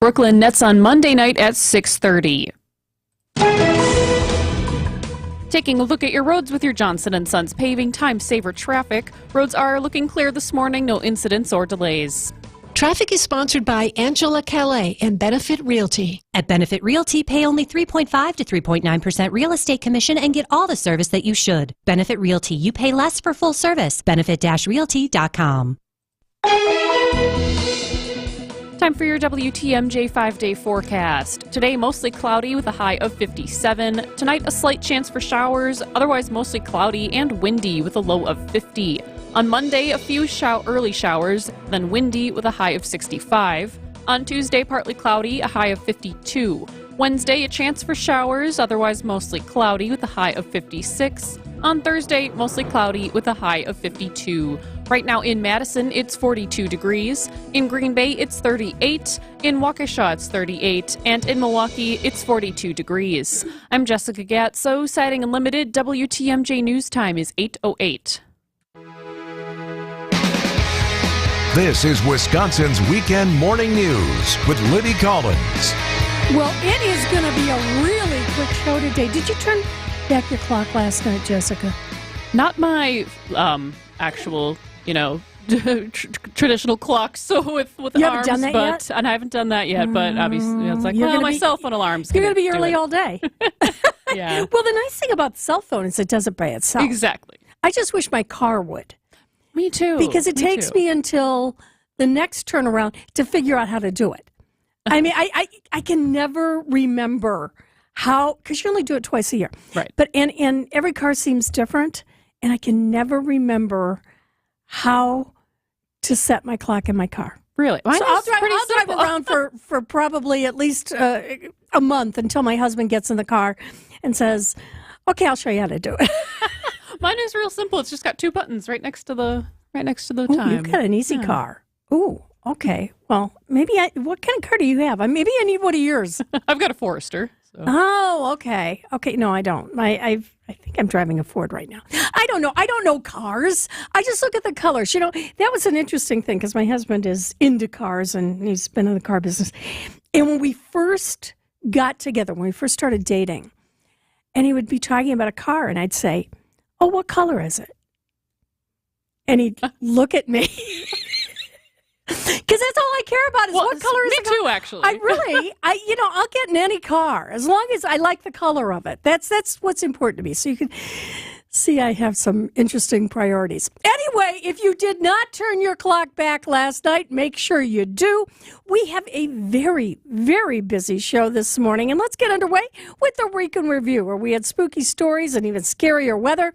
Brooklyn Nets on Monday night at 6:30. Taking a look at your roads with your Johnson & Sons Paving Time Saver Traffic. Roads are looking clear this morning, no incidents or delays. Traffic is sponsored by Angela Calais and Benefit Realty. At Benefit Realty, pay only 3.5 to 3.9% real estate commission and get all the service that you should. Benefit Realty, you pay less for full service. Benefit-realty.com. Time for your WTMJ 5-day forecast. Today, mostly cloudy with a high of 57. Tonight, a slight chance for showers, otherwise mostly cloudy and windy with a low of 50. On Monday, a few early showers, then windy with a high of 65. On Tuesday, partly cloudy, a high of 52. Wednesday, a chance for showers, otherwise mostly cloudy with a high of 56. On Thursday, mostly cloudy with a high of 52. Right now in Madison, it's 42 degrees. In Green Bay, it's 38. In Waukesha, it's 38. And in Milwaukee, it's 42 degrees. I'm Jessica Gatso, Siding Unlimited. WTMJ News Time is 8:08. This is Wisconsin's Weekend Morning News with Liddy Collins. Well, it is going to be a really quick show today. Did you turn back your clock last night, Jessica? Not my actual, traditional clock, so with you arms, done that yet? And I haven't done that yet, but obviously it's like, my cell phone alarm's You're going to be early all day. Yeah. Well, the nice thing about the cell phone is it does it by itself. Exactly. I just wish my car would. Me too. Because it takes me until the next turnaround to figure out how to do it. I mean, I can never remember how, because you only do it twice a year. Right. But and every car seems different, and I can never remember how to set my clock in my car. Really? So I'll drive around for probably at least a month until my husband gets in the car and says, okay, I'll show you how to do it. Mine is real simple. It's just got two buttons right next to the Ooh, time. You've got an easy car. Ooh, okay. Well, maybe what kind of car do you have? Maybe I need one of yours. I've got a Forester. So. Oh, okay. Okay, no, I don't. I think I'm driving a Ford right now. I don't know. I don't know cars. I just look at the colors. That was an interesting thing because my husband is into cars and he's been in the car business. And when we first got together, when we first started dating, and he would be talking about a car, and I'd say, oh, what color is it? And he'd look at me. Because that's all I care about is what color is the car. Me too, actually. I'll get in any car as long as I like the color of it. That's what's important to me. So you can see I have some interesting priorities. Anyway, if you did not turn your clock back last night, make sure you do. We have a very, very busy show this morning. And let's get underway with the Week in Review, where we had spooky stories and even scarier weather.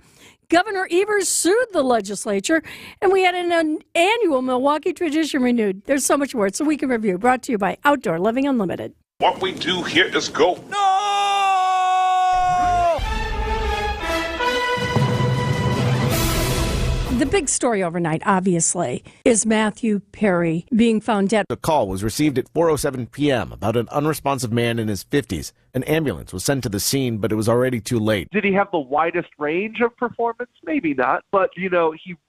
Governor Evers sued the legislature, and we had an annual Milwaukee tradition renewed. There's so much more. It's a Week in Review, brought to you by Outdoor Living Unlimited. What we do here is go. No! The big story overnight, obviously, is Matthew Perry being found dead. A call was received at 4:07 p.m. about an unresponsive man in his 50s. An ambulance was sent to the scene, but it was already too late. Did he have the widest range of performance? Maybe not. But, he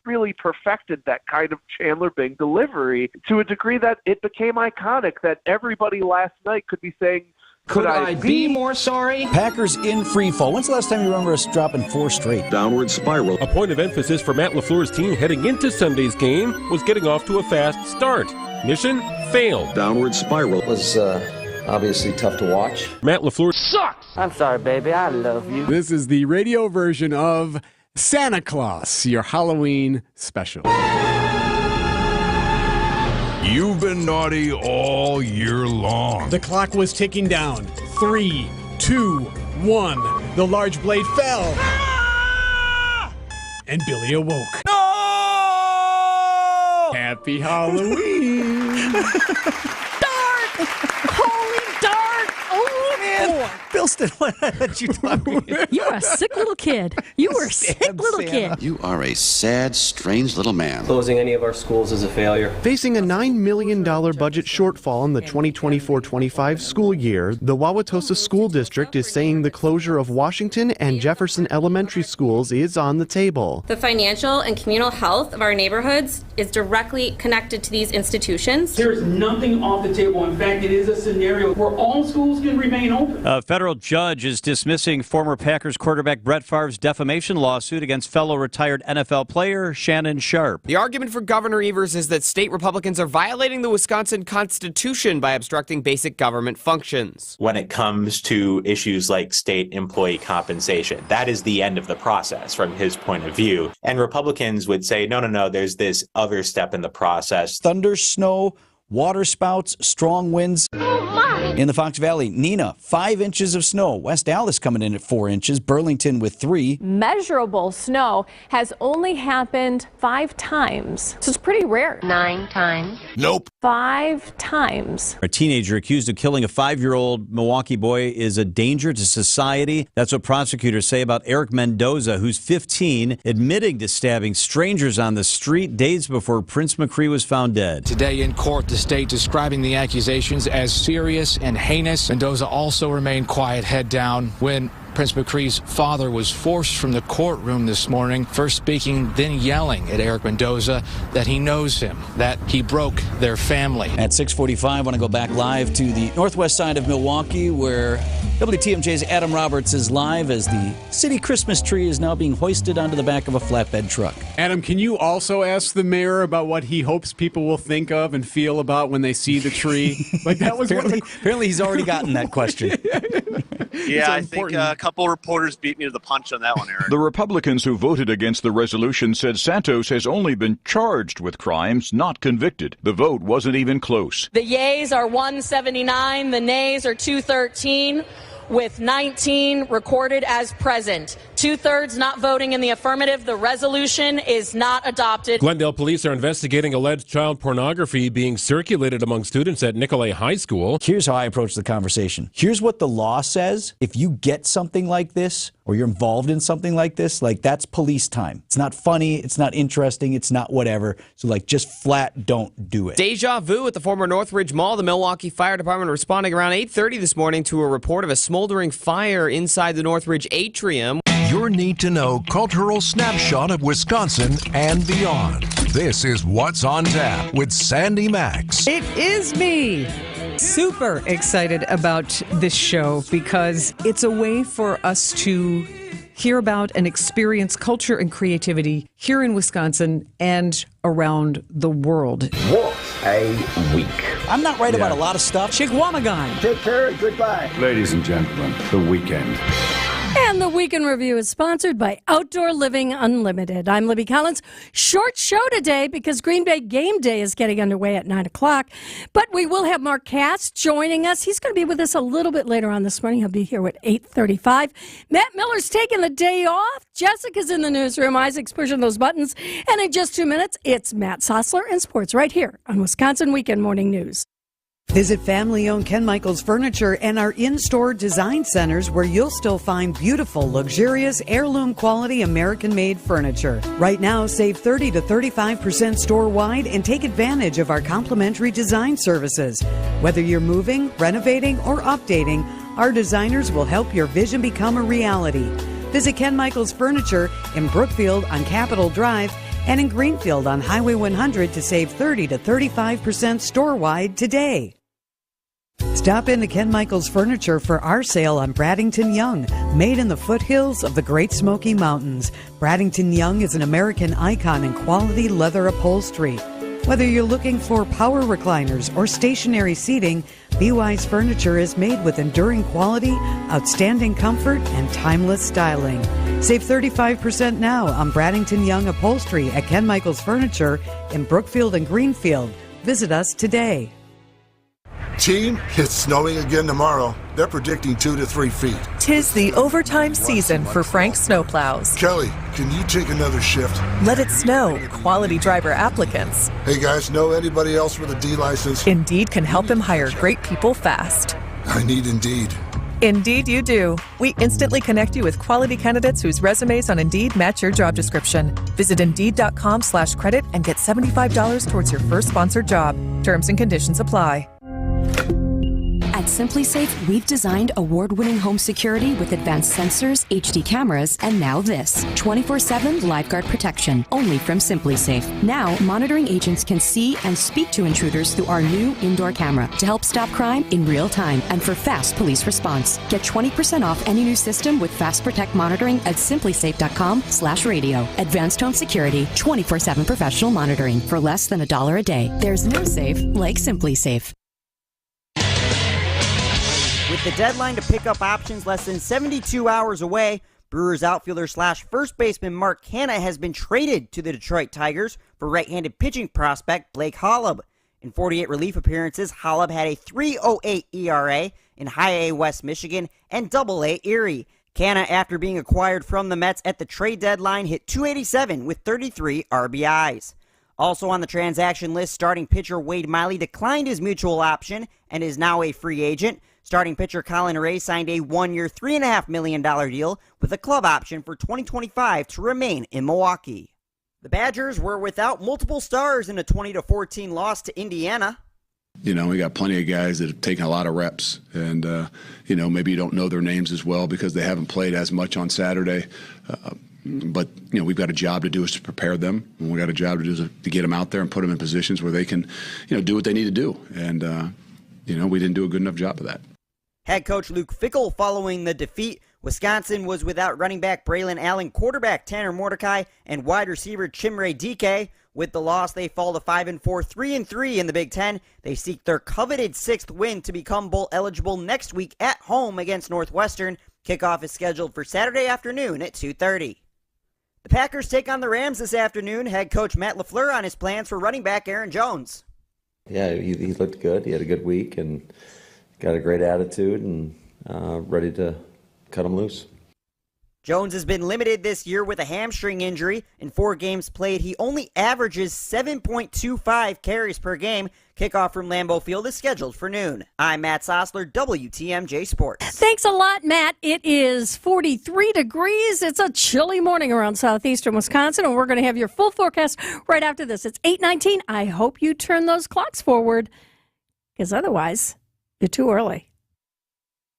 really perfected that kind of Chandler Bing delivery to a degree that it became iconic, that everybody last night could be saying, Could I be more sorry? Packers in free fall. When's the last time you remember us dropping 4 straight? Downward spiral. A point of emphasis for Matt LaFleur's team heading into Sunday's game was getting off to a fast start. Mission failed. Downward spiral. It was obviously tough to watch. Matt LaFleur sucks. I'm sorry, baby. I love you. This is the radio version of Santa Claus, your Halloween special. You've been naughty all year long. The clock was ticking down. 3, 2, 1. The large blade fell. Ah! And Billy awoke. No! Happy Halloween. Dark! Holy dark! Oh, man. Bilston, what did you talk about? You were a sick little kid. You were a sick little kid. You are a sad, strange little man. Closing any of our schools is a failure. Facing a $9 million budget shortfall in the 2024-25 school year, the Wauwatosa School District is saying the closure of Washington and Jefferson elementary schools is on the table. The financial and communal health of our neighborhoods is directly connected to these institutions. There is nothing off the table. In fact, it is a scenario where all schools can remain open. A federal judge is dismissing former Packers quarterback Brett Favre's defamation lawsuit against fellow retired NFL player Shannon Sharpe. The argument for Governor Evers is that state Republicans are violating the Wisconsin Constitution by obstructing basic government functions. When it comes to issues like state employee compensation, that is the end of the process from his point of view. And Republicans would say, no, there's this other step in the process. Thunder, snow, water spouts, strong winds. In the Fox Valley, Neenah, 5 inches of snow. West Allis coming in at 4 inches. Burlington with 3. Measurable snow has only happened 5 times. So it's pretty rare. 9 times. Nope. 5 times. A teenager accused of killing a 5-year-old Milwaukee boy is a danger to society. That's what prosecutors say about Eric Mendoza, who's 15, admitting to stabbing strangers on the street days before Prince McCree was found dead. Today in court, the state describing the accusations as serious and heinous. Mendoza also remained quiet, head down, when Prince McCree's father was forced from the courtroom this morning, first speaking, then yelling at Eric Mendoza that he knows him, that he broke their family. At 6:45, I want to go back live to the northwest side of Milwaukee, where WTMJ's Adam Roberts is live as the city Christmas tree is now being hoisted onto the back of a flatbed truck. Adam, can you also ask the mayor about what he hopes people will think of and feel about when they see the tree? Like that was apparently he's already gotten that question. Yeah, I think a couple reporters beat me to the punch on that one, Eric. The Republicans who voted against the resolution said Santos has only been charged with crimes, not convicted. The vote wasn't even close. The yeas are 179, the nays are 213, with 19 recorded as present. 2/3 not voting in the affirmative. The resolution is not adopted. Glendale police are investigating alleged child pornography being circulated among students at Nicolay High School. Here's how I approach the conversation. Here's what the law says. If you get something like this, or you're involved in something like this, like that's police time. It's not funny, it's not interesting, it's not whatever. So like just flat don't do it. Deja vu at the former Northridge Mall. The Milwaukee Fire Department responding around 8:30 this morning to a report of a smoldering fire inside the Northridge atrium. Your need-to-know cultural snapshot of Wisconsin and beyond. This is What's on Tap with Sandy Max. It is me. Super excited about this show because it's a way for us to hear about and experience culture and creativity here in Wisconsin and around the world. What a week. I'm not right about a lot of stuff. Chigwamagon. Take care. Goodbye. Ladies and gentlemen, the weekend. And the Weekend Review is sponsored by Outdoor Living Unlimited. I'm Libby Collins. Short show today because Green Bay Game Day is getting underway at 9 o'clock. But we will have Mark Cass joining us. He's going to be with us a little bit later on this morning. He'll be here at 8:35. Matt Miller's taking the day off. Jessica's in the newsroom. Isaac's pushing those buttons. And in just 2 minutes, it's Matt Sossler and sports right here on Wisconsin Weekend Morning News. Visit family-owned Ken Michaels Furniture and our in-store design centers where you'll still find beautiful, luxurious, heirloom-quality American-made furniture. Right now, save 30 to 35% store-wide and take advantage of our complimentary design services. Whether you're moving, renovating, or updating, our designers will help your vision become a reality. Visit Ken Michaels Furniture in Brookfield on Capitol Drive and in Greenfield on Highway 100 to save 30 to 35% store-wide today. Stop into Ken Michaels Furniture for our sale on Braddington Young, made in the foothills of the Great Smoky Mountains. Braddington Young is an American icon in quality leather upholstery. Whether you're looking for power recliners or stationary seating, BY's Furniture is made with enduring quality, outstanding comfort, and timeless styling. Save 35% now on Braddington Young upholstery at Ken Michaels Furniture in Brookfield and Greenfield. Visit us today. Team, it's snowing again tomorrow. They're predicting 2 to 3 feet. 'Tis the overtime season for Frank Snowplows. Kelly, can you take another shift? Let it snow. Quality driver applicants. Hey guys, know anybody else with a D license? Indeed can help him hire great people fast. I need Indeed. Indeed, you do. We instantly connect you with quality candidates whose resumes on Indeed match your job description. Visit Indeed.com/credit and get $75 towards your first sponsored job. Terms and conditions apply. At SimpliSafe, we've designed award-winning home security with advanced sensors, HD cameras, and now this, 24/7 LiveGuard protection, only from SimpliSafe. Now, monitoring agents can see and speak to intruders through our new indoor camera to help stop crime in real time and for fast police response. Get 20% off any new system with Fast Protect monitoring at simplisafe.com/radio. Advanced home security, 24/7 professional monitoring for less than $1 a day. There's no safe like SimpliSafe. With the deadline to pick up options less than 72 hours away, Brewers outfielder / first baseman Mark Canha has been traded to the Detroit Tigers for right-handed pitching prospect Blake Holub. In 48 relief appearances, Holub had a 3.08 ERA in High A West Michigan and Double A Erie. Canha, after being acquired from the Mets at the trade deadline, hit .287 with 33 RBIs. Also on the transaction list, starting pitcher Wade Miley declined his mutual option and is now a free agent. Starting pitcher Colin Ray signed a 1-year, $3.5 million deal with a club option for 2025 to remain in Milwaukee. The Badgers were without multiple stars in a 20-14 loss to Indiana. You know, we got plenty of guys that have taken a lot of reps, and, maybe you don't know their names as well because they haven't played as much on Saturday. But, we've got a job to do is to prepare them. And we've got a job to do is to get them out there and put them in positions where they can, do what they need to do. And, we didn't do a good enough job of that. Head coach Luke Fickell following the defeat. Wisconsin was without running back Braylon Allen, quarterback Tanner Mordecai, and wide receiver Chimere Dike. With the loss, they fall to 5-4, 3-3 in the Big Ten. They seek their coveted 6th win to become bowl eligible next week at home against Northwestern. Kickoff is scheduled for Saturday afternoon at 2:30. The Packers take on the Rams this afternoon. Head coach Matt LaFleur on his plans for running back Aaron Jones. Yeah, he looked good. He had a good week and got a great attitude and ready to cut him loose. Jones has been limited this year with a hamstring injury. In 4 games played, he only averages 7.25 carries per game. Kickoff from Lambeau Field is scheduled for noon. I'm Matt Sossler, WTMJ Sports. Thanks a lot, Matt. It is 43 degrees. It's a chilly morning around southeastern Wisconsin, and we're going to have your full forecast right after this. It's 8:19. I hope you turn those clocks forward, because otherwise, you're too early.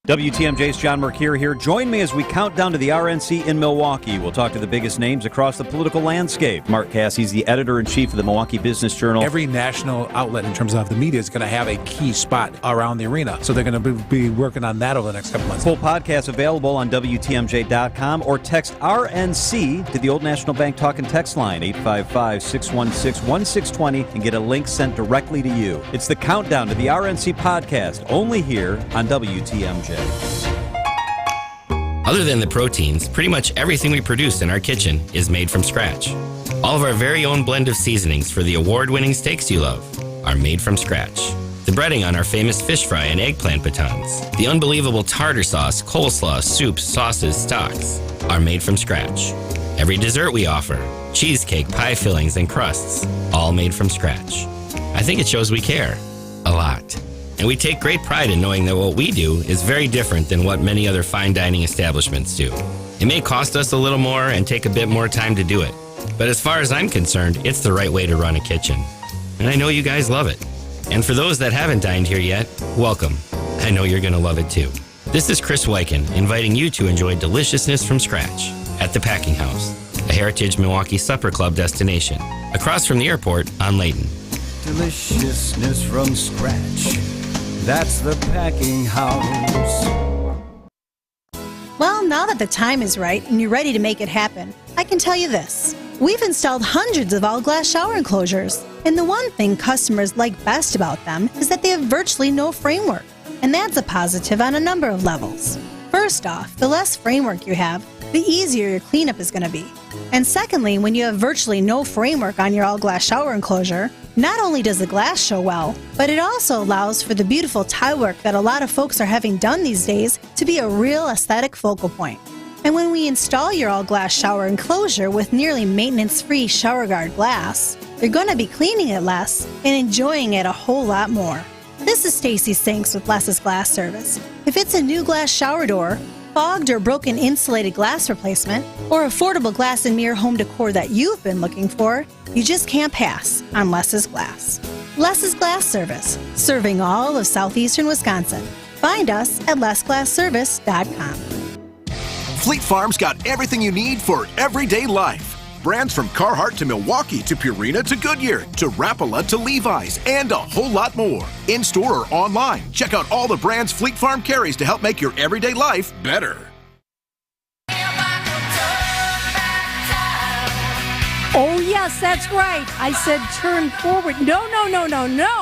WTMJ's John Mercure here. Join me as we count down to the RNC in Milwaukee. We'll talk to the biggest names across the political landscape. Mark Cassie's the editor-in-chief of the Milwaukee Business Journal. Every national outlet in terms of the media is going to have a key spot around the arena. So they're going to be working on that over the next couple months. Full podcast available on WTMJ.com or text RNC to the Old National Bank talk and text line 855-616-1620 and get a link sent directly to you. It's the countdown to the RNC podcast, only here on WTMJ. Other than the proteins, pretty much everything we produce in our kitchen is made from scratch. All of our very own blend of seasonings for the award-winning steaks you love are made from scratch. The breading on our famous fish fry and eggplant batons, the unbelievable tartar sauce, coleslaw, soups, sauces, stocks are made from scratch. Every dessert we offer, cheesecake, pie fillings, and crusts, all made from scratch. I think it shows we care a lot. And we take great pride in knowing that what we do is very different than what many other fine dining establishments do. It may cost us a little more and take a bit more time to do it, but as far as I'm concerned, it's the right way to run a kitchen. And I know you guys love it. And for those that haven't dined here yet, welcome. I know you're going to love it too. This is Chris Weichen inviting you to enjoy deliciousness from scratch at the Packing House, a Heritage Milwaukee Supper Club destination, across from the airport on Layton. Deliciousness from scratch. That's the Packing House. Well, now that the time is right and you're ready to make it happen, I can tell you this. We've installed hundreds of all-glass shower enclosures, and the one thing customers like best about them is that they have virtually no framework, and that's a positive on a number of levels. First off, the less framework you have, the easier your cleanup is going to be. And secondly, when you have virtually no framework on your all-glass shower enclosure, not only does the glass show well, but it also allows for the beautiful tile work that a lot of folks are having done these days to be a real aesthetic focal point. And when we install your all-glass shower enclosure with nearly maintenance-free shower guard glass, you're going to be cleaning it less and enjoying it a whole lot more. This is Stacy Sinks with Les's Glass Service. If it's a new glass shower door, fogged or broken insulated glass replacement, or affordable glass and mirror home decor that you've been looking for, you just can't pass on Les's Glass. Les's Glass Service, serving all of southeastern Wisconsin. Find us at lesglassservice.com. Fleet Farm's got everything you need for everyday life. Brands from Carhartt to Milwaukee to Purina to Goodyear to Rapala to Levi's and a whole lot more. In-store or online, check out all the brands Fleet Farm carries to help make your everyday life better. Oh, yes, that's right. I said turn forward. No.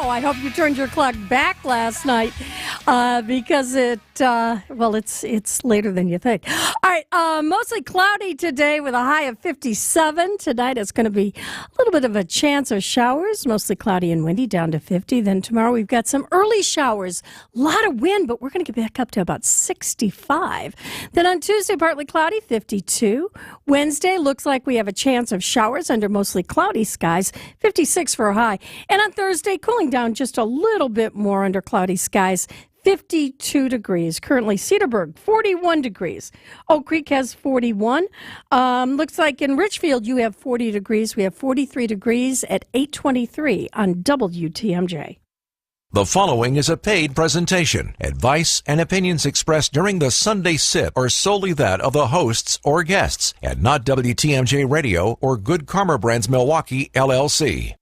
I hope you turned your clock back last night because it's later than you think. All right, mostly cloudy today with a high of 57. Tonight it's going to be a little bit of a chance of showers, mostly cloudy and windy, down to 50. Then tomorrow we've got some early showers, a lot of wind, but we're going to get back up to about 65. Then on Tuesday, partly cloudy, 52. Wednesday looks like we have a chance of showers under mostly cloudy skies, 56 for a high. And on Thursday, cooling down just a little bit more under cloudy skies, 52 degrees. Currently, Cedarburg, 41 degrees. Oak Creek has 41. Looks like in Richfield, you have 40 degrees. We have 43 degrees at 8:23 on WTMJ. The following is a paid presentation. Advice and opinions expressed during the Sunday Sip are solely that of the hosts or guests, and not WTMJ Radio or Good Karma Brands Milwaukee, LLC.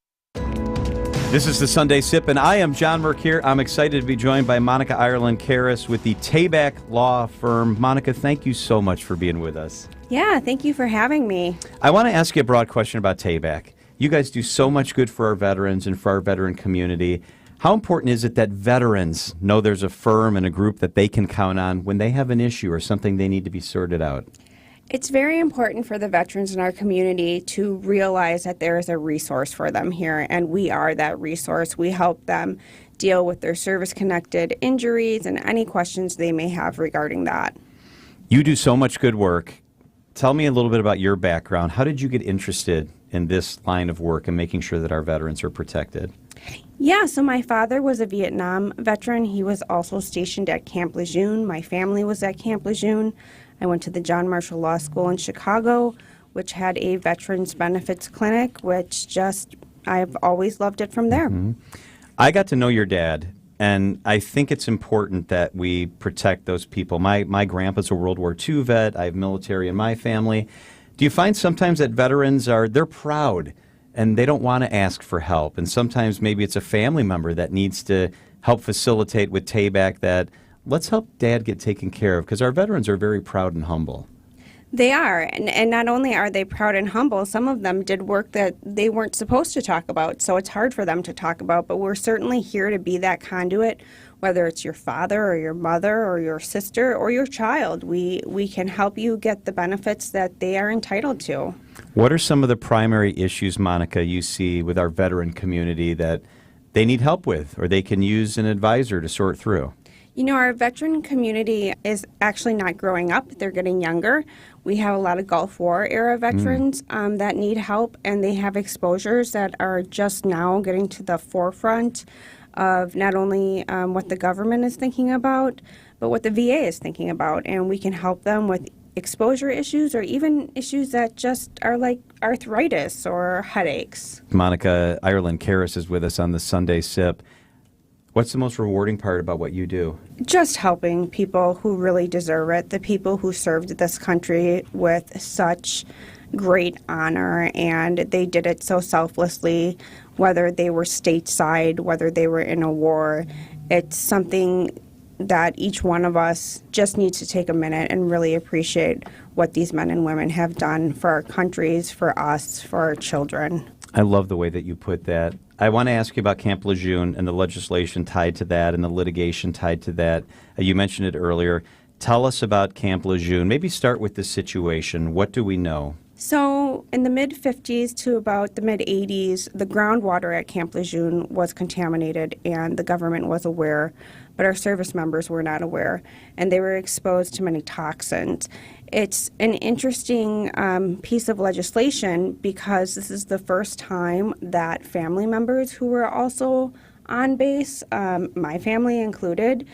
This is the Sunday Sip, and I am John Mercure. I'm excited to be joined by Monica Ireland Karras with the Tabak Law Firm. Monica, thank you so much for being with us. Yeah, thank you for having me. I want to ask you a broad question about Tabak. You guys do so much good for our veterans and for our veteran community. How important is it that veterans know there's a firm and a group that they can count on when they have an issue or something they need to be sorted out? It's very important for the veterans in our community to realize that there is a resource for them here, and we are that resource. We help them deal with their service-connected injuries and any questions they may have regarding that. You do so much good work. Tell me a little bit about your background. How did you get interested in this line of work and making sure that our veterans are protected? Yeah, so my father was a Vietnam veteran. He was also stationed at Camp Lejeune. My family was at Camp Lejeune. I went to the John Marshall Law School in Chicago, which had a veterans benefits clinic, I've always loved it from there. Mm-hmm. I got to know your dad, and I think it's important that we protect those people. My grandpa's a World War II vet. I have military in my family. Do you find sometimes that veterans they're proud and they don't want to ask for help? And sometimes maybe it's a family member that needs to help facilitate with Tabak that let's help Dad get taken care of, because our veterans are very proud and humble. They are, and not only are they proud and humble, some of them did work that they weren't supposed to talk about, so it's hard for them to talk about, but we're certainly here to be that conduit, whether it's your father or your mother or your sister or your child. We can help you get the benefits that they are entitled to. What are some of the primary issues, Monica, you see with our veteran community that they need help with, or they can use an advisor to sort through? You know, our veteran community is actually not growing up. They're getting younger. We have a lot of Gulf War era veterans that need help, and they have exposures that are just now getting to the forefront of not only what the government is thinking about, but what the VA is thinking about. And we can help them with exposure issues or even issues that just are like arthritis or headaches. Monica Ireland Karras is with us on the Sunday Sip. What's the most rewarding part about what you do? Just helping people who really deserve it, the people who served this country with such great honor, and they did it so selflessly, whether they were stateside, whether they were in a war. It's something that each one of us just needs to take a minute and really appreciate what these men and women have done for our countries, for us, for our children. I love the way that you put that. I want to ask you about Camp Lejeune and the legislation tied to that and the litigation tied to that. You mentioned it earlier. Tell us about Camp Lejeune. Maybe start with the situation. What do we know? So in the mid-50s to about the mid-80s, the groundwater at Camp Lejeune was contaminated, and the government was aware, but our service members were not aware, and they were exposed to many toxins. It's an interesting piece of legislation because this is the first time that family members who were also on base, my family included,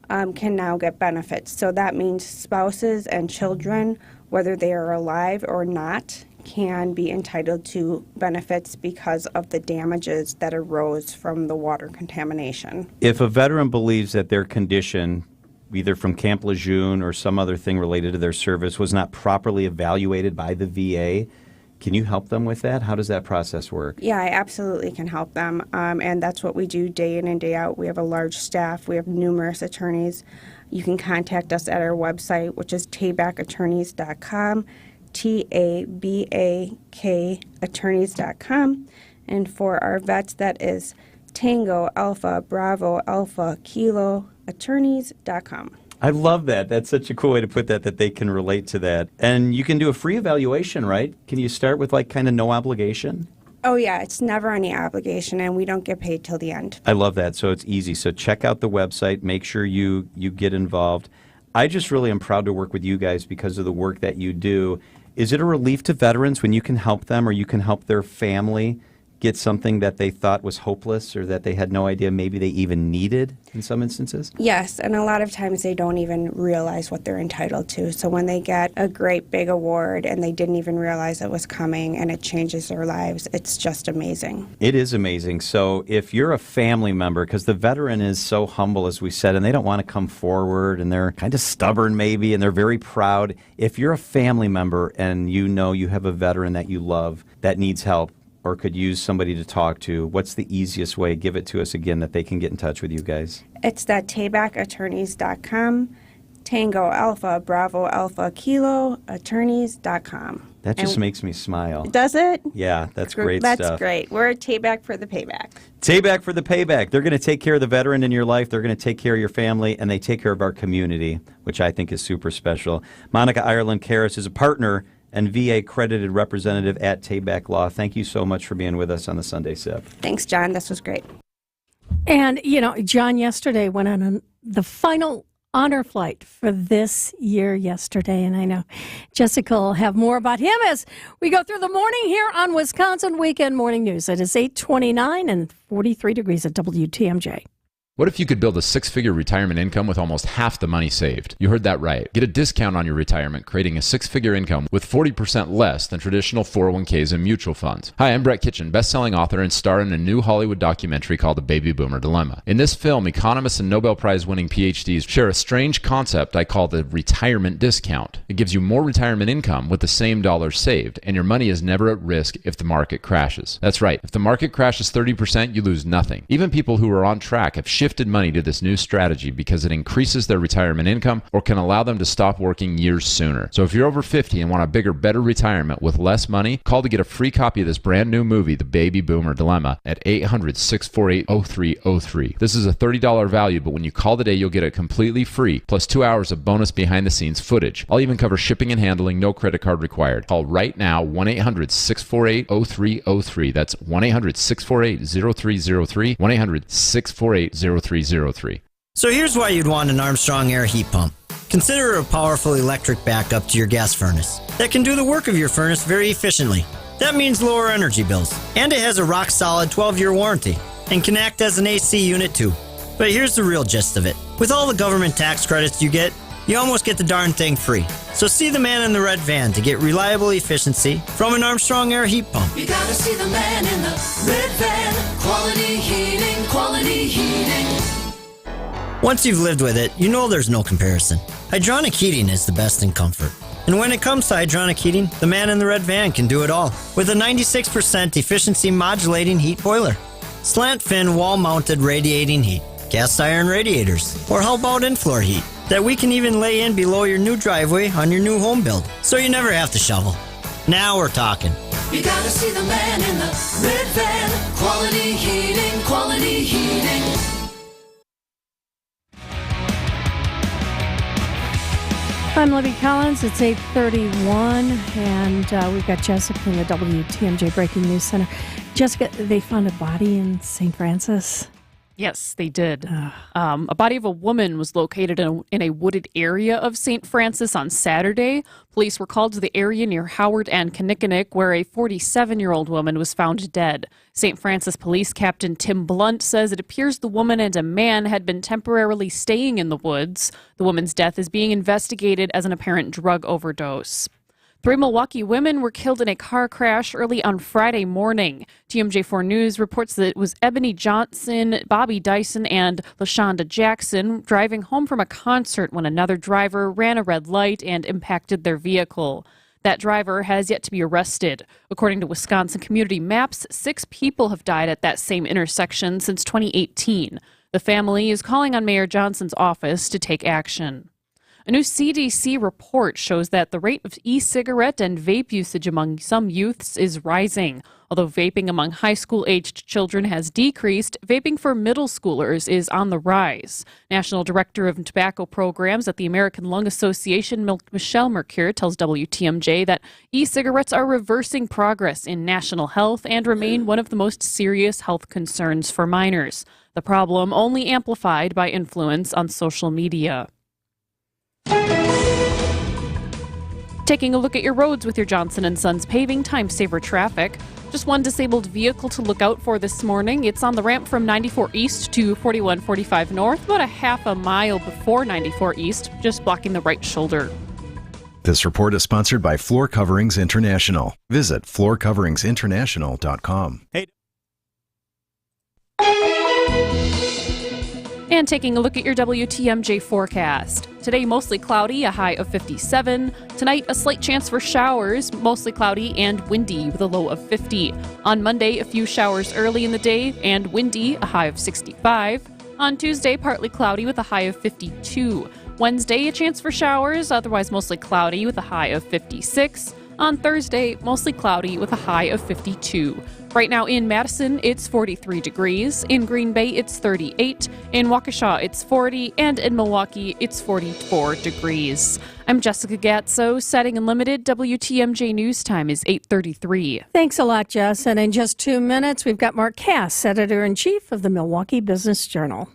can now get benefits. So that means spouses and children, whether they are alive or not, can be entitled to benefits because of the damages that arose from the water contamination. If a veteran believes that their condition, either from Camp Lejeune or some other thing related to their service, was not properly evaluated by the VA, can you help them with that? How does that process work? Yeah, I absolutely can help them, and that's what we do day in and day out. We have a large staff. We have numerous attorneys. You can contact us at our website, which is tabakattorneys.com, TABAK attorneys.com. And for our vets, that is Tango Alpha Bravo Alpha Kilo attorneys.com. I love that. That's such a cool way to put that they can relate to that. And you can do a free evaluation, right? Can you start with like kind of no obligation? Oh, yeah, it's never any obligation, and we don't get paid till the end. I love that. So it's easy. So check out the website. Make sure you get involved. I just really am proud to work with you guys because of the work that you do. Is it a relief to veterans when you can help them or you can help their family get something that they thought was hopeless or that they had no idea maybe they even needed in some instances? Yes, and a lot of times they don't even realize what they're entitled to. So when they get a great big award and they didn't even realize it was coming and it changes their lives, it's just amazing. It is amazing. So if you're a family member, because the veteran is so humble, as we said, and they don't want to come forward and they're kind of stubborn maybe and they're very proud. If you're a family member and you know you have a veteran that you love that needs help, or could use somebody to talk to, what's the easiest way? Give it to us again that they can get in touch with you guys. It's that tabakattorneys.com, Tango Alpha Bravo Alpha Kilo attorneys.com. That just makes me smile. Does it? Yeah, that's great That's stuff. great. We're a Tabak for the payback. Tabak for the payback. They're going to take care of the veteran in your life. They're going to take care of your family, and they take care of our community, which I think is super special. Monica Ireland Karras is a partner and VA accredited representative at Tabak Law. Thank you so much for being with us on the Sunday Sip. Thanks, John. This was great. And, John yesterday went on the final honor flight for this year yesterday. And I know Jessica will have more about him as we go through the morning here on Wisconsin Weekend Morning News. It is 8:29 and 43 degrees at WTMJ. What if you could build a six-figure retirement income with almost half the money saved? You heard that right. Get a discount on your retirement, creating a six-figure income with 40% less than traditional 401ks and mutual funds. Hi, I'm Brett Kitchen, best-selling author and star in a new Hollywood documentary called The Baby Boomer Dilemma. In this film, economists and Nobel Prize-winning PhDs share a strange concept I call the retirement discount. It gives you more retirement income with the same dollars saved, and your money is never at risk if the market crashes. That's right. If the market crashes 30%, you lose nothing. Even people who are on track have shifted money to this new strategy because it increases their retirement income or can allow them to stop working years sooner. So if you're over 50 and want a bigger, better retirement with less money, call to get a free copy of this brand new movie, The Baby Boomer Dilemma, at 800-648-0303. This is a $30 value, but when you call today, you'll get it completely free, plus 2 hours of bonus behind-the-scenes footage. I'll even cover shipping and handling, no credit card required. Call right now, 1-800-648-0303. That's 1-800-648-0303, 1-800-648-0303. So here's why you'd want an Armstrong Air heat pump. Consider it a powerful electric backup to your gas furnace that can do the work of your furnace very efficiently. That means lower energy bills. And it has a rock-solid 12-year warranty and can act as an AC unit too. But here's the real gist of it. With all the government tax credits you get, you almost get the darn thing free. So see the man in the red van to get reliable efficiency from an Armstrong Air heat pump. You gotta see the man in the red van. Quality heating, quality heating. Once you've lived with it, you know there's no comparison. Hydronic heating is the best in comfort. And when it comes to hydronic heating, the man in the red van can do it all with a 96% efficiency modulating heat boiler, slant fin wall-mounted radiating heat, cast iron radiators, or how about in-floor heat that we can even lay in below your new driveway on your new home build, so you never have to shovel. Now we're talking. You gotta see the man in the red van. Quality heating, quality heating. I'm Libby Collins. It's 8:31, and we've got Jessica in the WTMJ Breaking News Center. Jessica, they found a body in St. Francis. Yes, they did. A body of a woman was located in a wooded area of St. Francis on Saturday. Police were called to the area near Howard and Kinnickinnick, where a 47-year-old woman was found dead. St. Francis Police Captain Tim Blunt says it appears the woman and a man had been temporarily staying in the woods. The woman's death is being investigated as an apparent drug overdose. 3 Milwaukee women were killed in a car crash early on Friday morning. TMJ4 News reports that it was Ebony Johnson, Bobby Dyson, and LaShonda Jackson driving home from a concert when another driver ran a red light and impacted their vehicle. That driver has yet to be arrested. According to Wisconsin Community Maps, 6 people have died at that same intersection since 2018. The family is calling on Mayor Johnson's office to take action. A new CDC report shows that the rate of e-cigarette and vape usage among some youths is rising. Although vaping among high school-aged children has decreased, vaping for middle schoolers is on the rise. National Director of Tobacco Programs at the American Lung Association, Michelle Mercure, tells WTMJ that e-cigarettes are reversing progress in national health and remain one of the most serious health concerns for minors. The problem only amplified by influence on social media. Taking a look at your roads with your Johnson & Sons Paving Time Saver Traffic. Just one disabled vehicle to look out for this morning. It's on the ramp from 94 East to 4145 North, about a half a mile before 94 East, just blocking the right shoulder. This report is sponsored by Floor Coverings International. Visit floorcoveringsinternational.com. Hey. And taking a look at your WTMJ forecast. Today, mostly cloudy, a high of 57. Tonight, a slight chance for showers, mostly cloudy and windy with a low of 50. On Monday, a few showers early in the day and windy, a high of 65. On Tuesday, partly cloudy with a high of 52. Wednesday, a chance for showers, otherwise mostly cloudy with a high of 56. On Thursday, mostly cloudy with a high of 52. Right now in Madison, it's 43 degrees. In Green Bay, it's 38. In Waukesha, it's 40. And in Milwaukee, it's 44 degrees. I'm Jessica Gatso, Setting Unlimited. WTMJ News Time is 8:33. Thanks a lot, Jess. And in just 2 minutes, we've got Mark Cass, Editor-in-Chief of the Milwaukee Business Journal.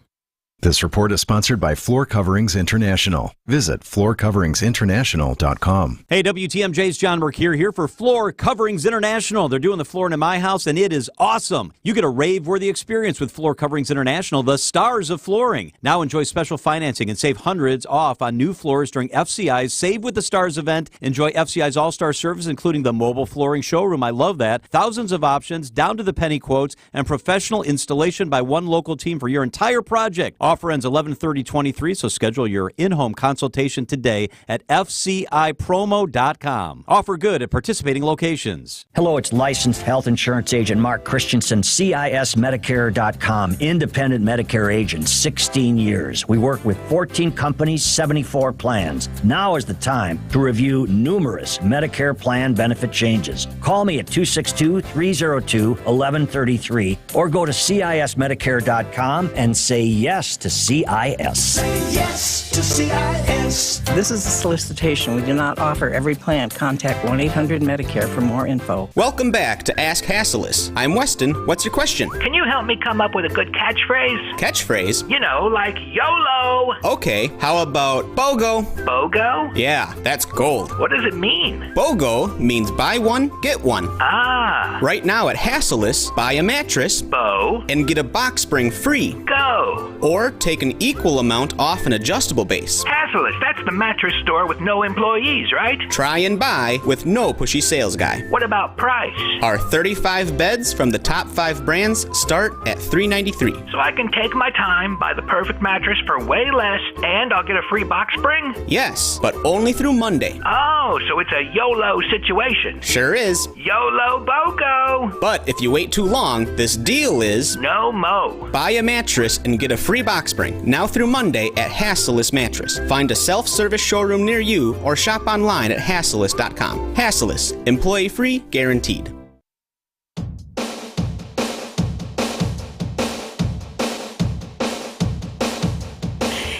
This report is sponsored by Floor Coverings International. Visit floorcoveringsinternational.com. Hey, WTMJ's John Mercure here for Floor Coverings International. They're doing the flooring in my house, and it is awesome. You get a rave-worthy experience with Floor Coverings International, the stars of flooring. Now enjoy special financing and save hundreds off on new floors during FCI's Save with the Stars event. Enjoy FCI's all-star service, including the mobile flooring showroom. I love that. Thousands of options, down to the penny quotes, and professional installation by one local team for your entire project. Offer ends 11/30/23, so schedule your in-home consultation today at fcipromo.com. Offer good at participating locations. Hello, it's licensed health insurance agent Mark Christensen, CISMedicare.com, independent Medicare agent, 16 years. We work with 14 companies, 74 plans. Now is the time to review numerous Medicare plan benefit changes. Call me at 262-302-1133 or go to CISMedicare.com and say yes to CIS. Say yes to CIS. This is a solicitation. We do not offer every plan. Contact 1-800-MEDICARE for more info. Welcome back to Ask Hasselus. I'm Weston. What's your question? Can you help me come up with a good catchphrase? Catchphrase? You know, like YOLO. Okay, how about BOGO? BOGO? Yeah, that's gold. What does it mean? BOGO means buy one, get one. Ah. Right now at Hasselus, buy a mattress, Bo, and get a box spring free. Go. Or take an equal amount off an adjustable base. Hasselus, that's the mattress store with no employees, right? Try and buy with no pushy sales guy. What about price? Our 35 beds from the top 5 brands start at $393. So I can take my time, buy the perfect mattress for way less, and I'll get a free box spring? Yes, but only through Monday. Oh, so it's a YOLO situation. Sure is. YOLO BOGO. But if you wait too long, this deal is no mo. Buy a mattress and get a free box spring now through Monday at Hasselus Mattress. Find a self-service showroom near you or shop online at Hasselus.com. Hasselus, employee free, guaranteed.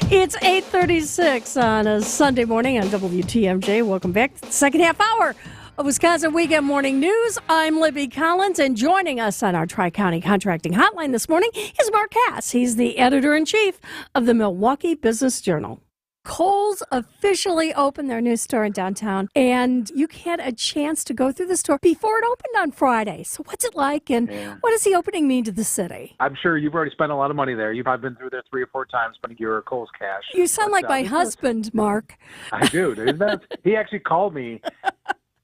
It's 8:36 on a Sunday morning on WTMJ. Welcome back to the second half hour of Wisconsin Weekend Morning News. I'm Libby Collins, and joining us on our Tri-County Contracting Hotline this morning is Mark Cass. He's the editor-in-chief of the Milwaukee Business Journal. Kohl's officially opened their new store in downtown, and you had a chance to go through the store before it opened on Friday. So what's it like, and what does the opening mean to the city? I'm sure you've already spent a lot of money there. You've probably been through there 3 or 4 times spending your Kohl's cash. You sound like my husband, Mark. I do. He actually called me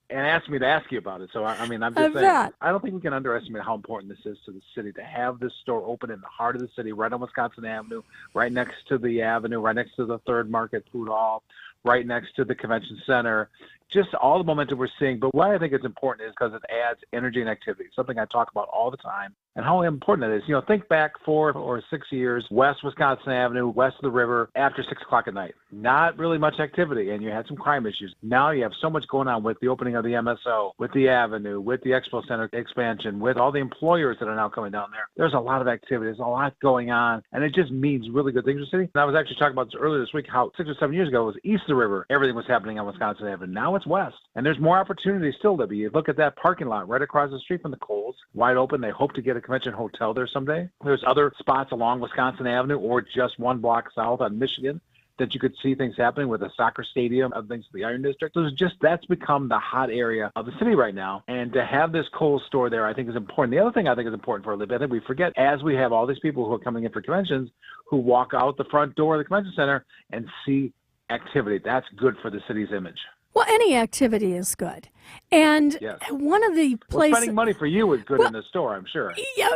and asked me to ask you about it. So, I'm just saying, bet. I don't think we can underestimate how important this is to the city to have this store open in the heart of the city, right on Wisconsin Avenue, right next to the Avenue, right next to the Third Market Food Hall, right next to the Convention Center. Just all the momentum we're seeing. But why I think it's important is because it adds energy and activity, something I talk about all the time, and how important it is. Think back 4 or 6 years, west Wisconsin Avenue, west of the river, after 6 o'clock at night. Not really much activity, and you had some crime issues. Now you have so much going on with the opening of the MSO, with the Avenue, with the Expo Center expansion, with all the employers that are now coming down there. There's a lot of activity. There's a lot going on, and it just means really good things for the city. And I was actually talking about this earlier this week, how 6 or 7 years ago it was east of the river. Everything was happening on Wisconsin Avenue. Now it's west, and there's more opportunities still, Libby. You look at that parking lot right across the street from the Kohl's, wide open. They hope to get a convention hotel there someday. There's other spots along Wisconsin Avenue or just 1 block south on Michigan that you could see things happening with a soccer stadium, other things to the Iron District. So that's become the hot area of the city right now. And to have this Kohl's store there, I think is important. The other thing I think is important for Libby, I think we forget, as we have all these people who are coming in for conventions who walk out the front door of the convention center and see activity. That's good for the city's image. Well, any activity is good. And one of the places... spending money for you is good in the store, I'm sure. Yeah,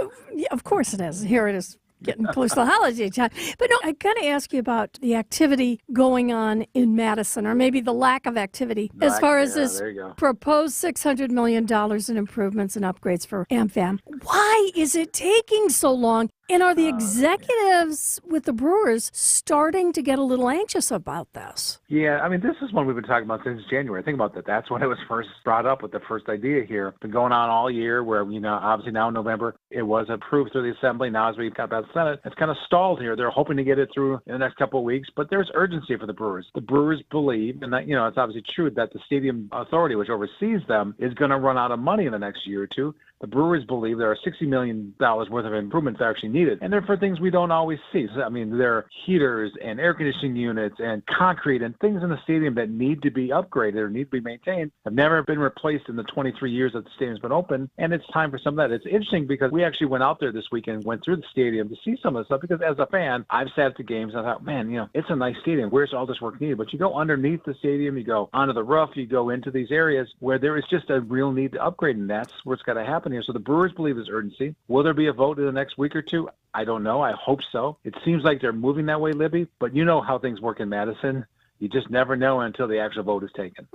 of course it is. Here it is. Getting close to the holiday time. But no, I got to ask you about the activity going on in Madison, or maybe the lack of activity, as far as this proposed $600 million in improvements and upgrades for AmFam. Why is it taking so long? And are the executives with the Brewers starting to get a little anxious about this? Yeah, this is one we've been talking about since January. Think about that. That's when it was first brought up with the first idea here. Been going on all year where, obviously now in November, it was approved through the Assembly. Now as we've got past the Senate, it's kind of stalled here. They're hoping to get it through in the next couple of weeks, but there's urgency for the Brewers. The Brewers believe, and that, it's obviously true, that the Stadium Authority, which oversees them, is going to run out of money in the next year or two. The Brewers believe there are $60 million worth of improvements actually needed, and they're for things we don't always see. So, there are heaters and air conditioning units and concrete and things in the stadium that need to be upgraded or need to be maintained, have never been replaced in the 23 years that the stadium's been open, and it's time for some of that. It's interesting because we actually went out there this weekend, went through the stadium to see some of the stuff, because as a fan, I've sat at the games and I thought, man, it's a nice stadium. Where's all this work needed? But you go underneath the stadium, you go onto the roof, you go into these areas where there is just a real need to upgrade, and that's where it's got to happen here. So the Brewers believe there's urgency. Will there be a vote in the next week or two? I don't know. I hope so. It seems like they're moving that way, Libby, but you know how things work in Madison. You just never know until the actual vote is taken.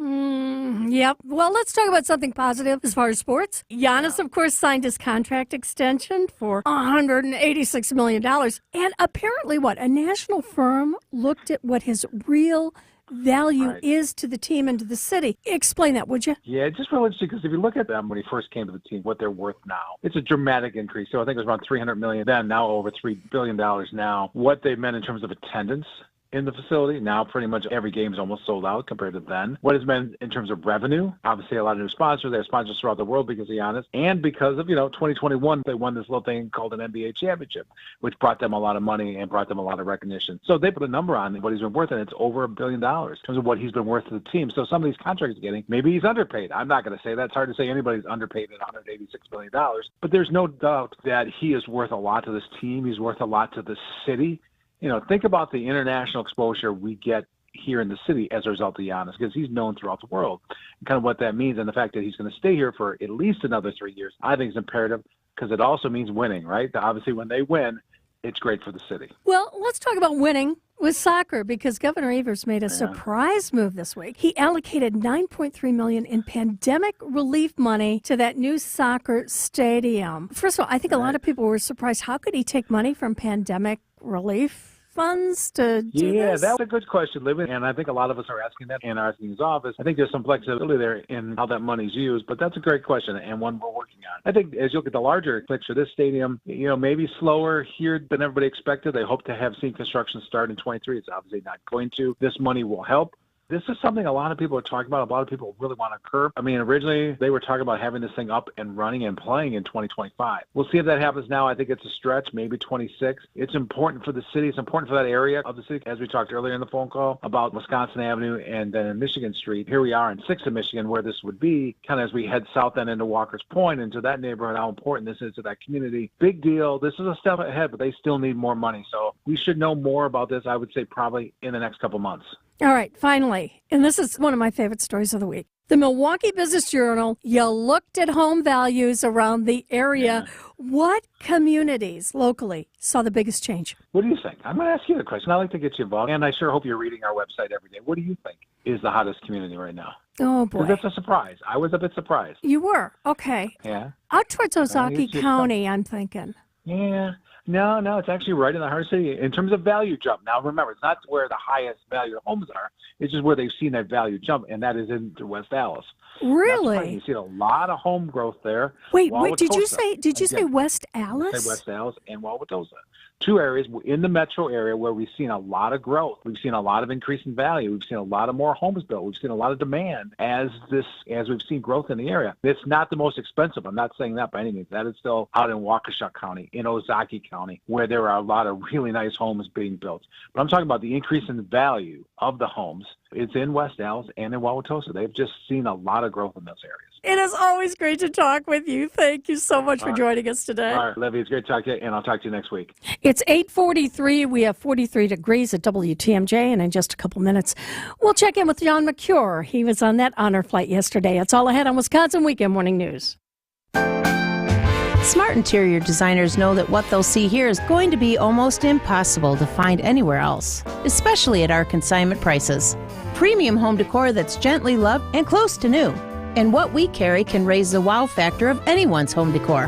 Yep. Well, let's talk about something positive as far as sports. Giannis, of course, signed his contract extension for $186 million. And apparently, a national firm looked at what his real value is to the team and to the city. Explain that, would you? Yeah, just real interesting, because if you look at them when he first came to the team, what they're worth now, it's a dramatic increase. So I think it was around $300 million then, now over $3 billion now. What they meant in terms of attendance in the facility. Now pretty much every game is almost sold out compared to then. What has been in terms of revenue? Obviously a lot of new sponsors. They have sponsors throughout the world because of Giannis. And because of, 2021, they won this little thing called an NBA championship, which brought them a lot of money and brought them a lot of recognition. So they put a number on what he's been worth, and it's over $1 billion in terms of what he's been worth to the team. So some of these contracts he's getting, maybe he's underpaid. I'm not going to say that. It's hard to say anybody's underpaid at $186 million. But there's no doubt that he is worth a lot to this team. He's worth a lot to the city. Think about the international exposure we get here in the city as a result of Giannis, because he's known throughout the world, and kind of what that means, and the fact that he's going to stay here for at least another 3 years, I think is imperative, because it also means winning, right? Obviously, when they win, it's great for the city. Well, let's talk about winning with soccer, because Governor Evers made a surprise move this week. He allocated $9.3 million in pandemic relief money to that new soccer stadium. First of all, I think a lot of people were surprised. How could he take money from pandemic relief funds to do this? That's a good question, Libby, and I think a lot of us are asking that and are asking his office. I think there's some flexibility there in how that money's used, but that's a great question and one we're working on. I think as you look at the larger picture, this stadium, maybe slower here than everybody expected. They hope to have seen construction start in 23. It's obviously not going to. This money will help. This is something a lot of people are talking about. A lot of people really want to curb. I mean, originally they were talking about having this thing up and running and playing in 2025. We'll see if that happens now. I think it's a stretch, maybe 26. It's important for the city. It's important for that area of the city. As we talked earlier in the phone call about Wisconsin Avenue and then Michigan Street. Here we are in 6th of Michigan where this would be, kind of as we head south and into Walker's Point, into that neighborhood, how important this is to that community. Big deal. This is a step ahead, but they still need more money. So we should know more about this, I would say, probably in the next couple months. All right, finally, and this is one of my favorite stories of the week. The Milwaukee Business Journal, you looked at home values around the area. Yeah. What communities locally saw the biggest change? What do you think? I'm going to ask you the question. I like to get you involved, and I sure hope you're reading our website every day. What do you think is the hottest community right now? Oh, boy. Because that's a surprise. I was a bit surprised. You were? Okay. Yeah. Out towards Ozaukee County, I'm thinking. Yeah. No, it's actually right in the heart of the city in terms of value jump. Now, remember, it's not where the highest value homes are. It's just where they've seen that value jump, and that is into West Dallas. Really? You see a lot of home growth there. Wait, did you say West Dallas? I say West Dallas and Wauwatosa. Two areas in the metro area where we've seen a lot of growth. We've seen a lot of increase in value. We've seen a lot of more homes built. We've seen a lot of demand as we've seen growth in the area. It's not the most expensive. I'm not saying that by any means. That is still out in Waukesha County, in Ozaukee County, where there are a lot of really nice homes being built. But I'm talking about the increase in the value of the homes. It's in West Dallas and in Wauwatosa. They've just seen a lot of growth in those areas. It is always great to talk with you. Thank you so much for joining us today. All right, Livy, it's great to talk to you, and I'll talk to you next week. It's 8:43. We have 43 degrees at WTMJ, and in just a couple minutes, we'll check in with John McCure. He was on that honor flight yesterday. It's all ahead on Wisconsin Weekend Morning News. Smart interior designers know that what they'll see here is going to be almost impossible to find anywhere else, especially at our consignment prices. Premium home decor that's gently loved and close to new. And what we carry can raise the wow factor of anyone's home decor.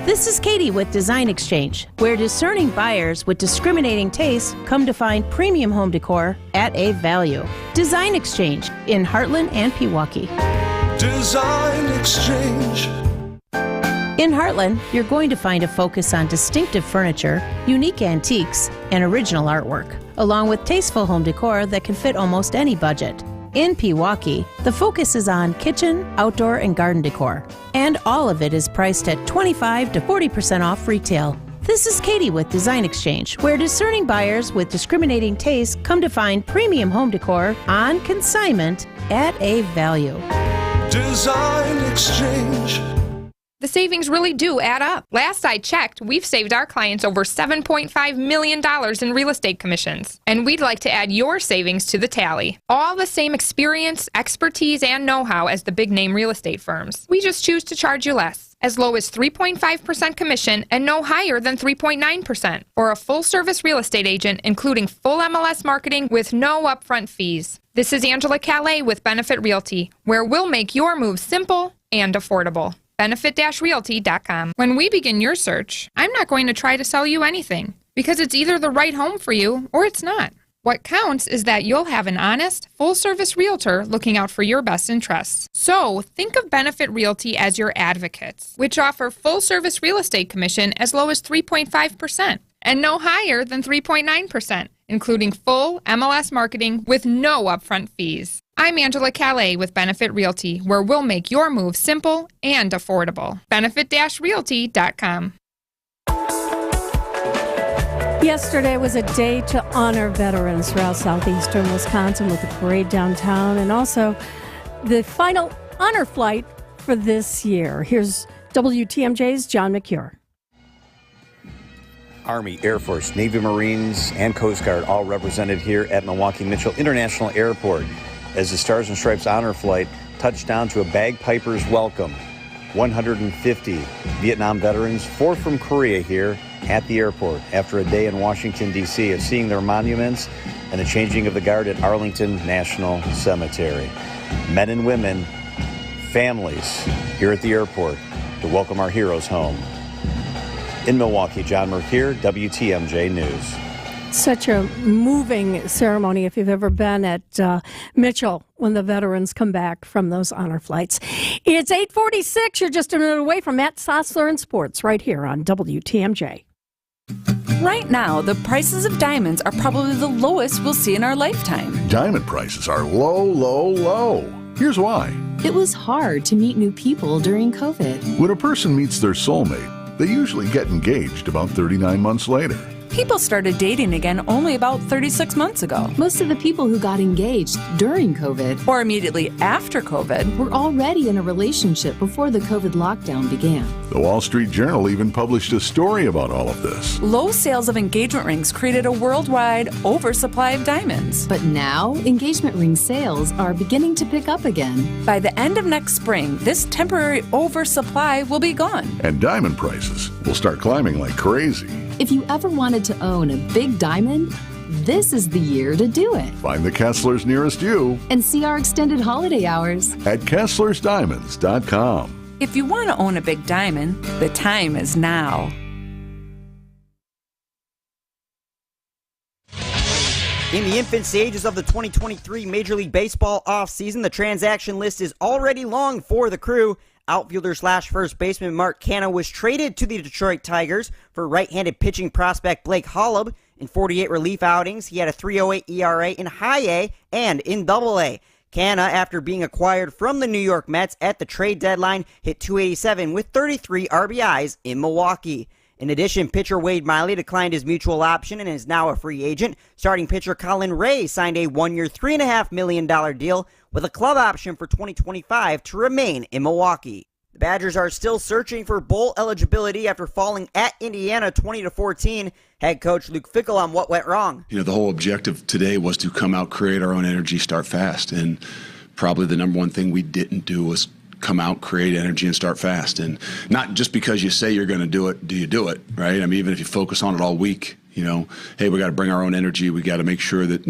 This is Katie with Design Exchange, where discerning buyers with discriminating tastes come to find premium home decor at a value. Design Exchange in Heartland and Pewaukee. Design Exchange. In Heartland, you're going to find a focus on distinctive furniture, unique antiques, and original artwork, along with tasteful home decor that can fit almost any budget. In Pewaukee, the focus is on kitchen, outdoor, and garden decor, and all of it is priced at 25 to 40% off retail. This is Katie with Design Exchange, where discerning buyers with discriminating tastes come to find premium home decor on consignment at a value. Design Exchange. The savings really do add up. Last I checked, we've saved our clients over $7.5 million in real estate commissions. And we'd like to add your savings to the tally. All the same experience, expertise, and know-how as the big-name real estate firms. We just choose to charge you less. As low as 3.5% commission and no higher than 3.9%. For a full-service real estate agent, including full MLS marketing with no upfront fees. This is Angela Calais with Benefit Realty, where we'll make your move simple and affordable. Benefit-realty.com. When we begin your search, I'm not going to try to sell you anything, because it's either the right home for you or it's not. What counts is that you'll have an honest, full-service realtor looking out for your best interests. So, think of Benefit Realty as your advocates, which offer full-service real estate commission as low as 3.5% and no higher than 3.9%, including full MLS marketing with no upfront fees. I'm Angela Calais with Benefit Realty, where we'll make your move simple and affordable. Benefit-realty.com. Yesterday was a day to honor veterans throughout southeastern Wisconsin with a parade downtown and also the final honor flight for this year. Here's WTMJ's John McCure. Army, Air Force, Navy, Marines, and Coast Guard all represented here at Milwaukee Mitchell International Airport as the Stars and Stripes honor flight touched down to a bagpiper's welcome. 150 Vietnam veterans, 4 from Korea here at the airport after a day in Washington, D.C. of seeing their monuments and the changing of the guard at Arlington National Cemetery. Men and women, families here at the airport to welcome our heroes home. In Milwaukee, John Mercure, WTMJ News. Such a moving ceremony if you've ever been at Mitchell when the veterans come back from those honor flights. It's 8:46. You're just a minute away from Matt Sossler in Sports right here on WTMJ. Right now, the prices of diamonds are probably the lowest we'll see in our lifetime. Diamond prices are low, low, low. Here's why. It was hard to meet new people during COVID. When a person meets their soulmate, they usually get engaged about 39 months later. People started dating again only about 36 months ago. Most of the people who got engaged during COVID or immediately after COVID were already in a relationship before the COVID lockdown began. The Wall Street Journal even published a story about all of this. Low sales of engagement rings created a worldwide oversupply of diamonds. But now, engagement ring sales are beginning to pick up again. By the end of next spring, this temporary oversupply will be gone. And diamond prices will start climbing like crazy. If you ever wanted to own a big diamond, this is the year to do it. Find the Kesslers nearest you and see our extended holiday hours at KesslersDiamonds.com. If you want to own a big diamond, the time is now. In the infant stages of the 2023 Major League Baseball offseason, the transaction list is already long for the Crew. Outfielder/first baseman Mark Canha was traded to the Detroit Tigers for right-handed pitching prospect Blake Holub. In 48 relief outings, he had a 3.08 ERA in High A and in Double A. Canha, after being acquired from the New York Mets at the trade deadline, hit .287 with 33 RBIs in Milwaukee. In addition, pitcher Wade Miley declined his mutual option and is now a free agent. Starting pitcher Colin Ray signed a one-year, $3.5 million deal with a club option for 2025 to remain in Milwaukee. The Badgers are still searching for bowl eligibility after falling at Indiana 20-14. Head coach Luke Fickell on what went wrong. The whole objective today was to come out, create our own energy, start fast. And probably the number one thing we didn't do was come out, create energy, and start fast. And not just because you say you're going to do it, do you do it, right? I mean, even if you focus on it all week, hey, we got to bring our own energy. We got to make sure that,